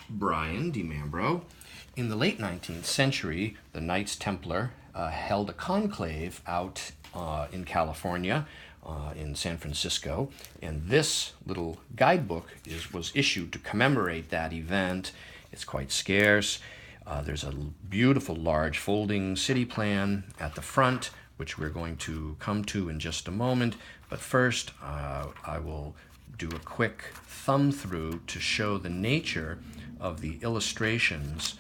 Brian DiMambro. In the late 19th century, the Knights Templar held a conclave out in California, in San Francisco, and this little guidebook was issued to commemorate that event. It's quite scarce. There's a beautiful large folding city plan at the front, which we're going to come to in just a moment. But first, I will do a quick thumb through to show the nature of the illustrations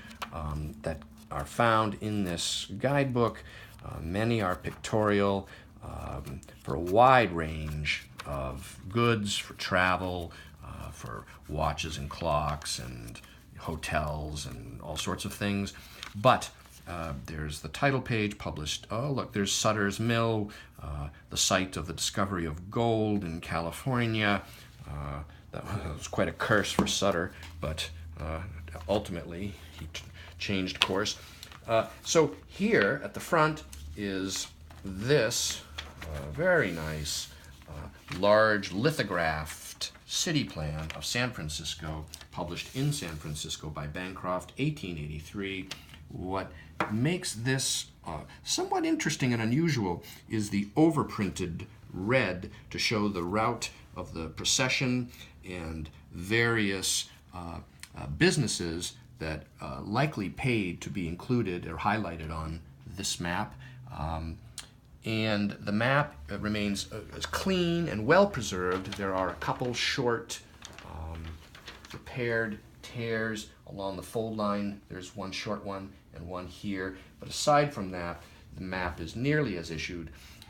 that are found in this guidebook. Many are pictorial for a wide range of goods, for travel, for watches and clocks and hotels and all sorts of things. But there's the title page published. Oh, look, there's Sutter's Mill, the site of the discovery of gold in California. That was quite a curse for Sutter, but ultimately he changed course. So here at the front is this very nice large lithographed city plan of San Francisco, published in San Francisco by Bancroft, 1883. What makes this somewhat interesting and unusual is the overprinted red to show the route of the procession and various businesses that likely paid to be included or highlighted on this map. And the map remains clean and well preserved. There are a couple short repaired tears along the fold line. There's one short one and one here. But aside from that, the map is nearly as issued.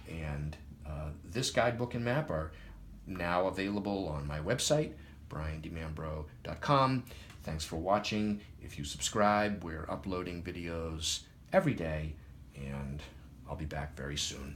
And this guidebook and map are now available on my website, briandimambro.com. Thanks for watching. If you subscribe, we're uploading videos every day, and I'll be back very soon.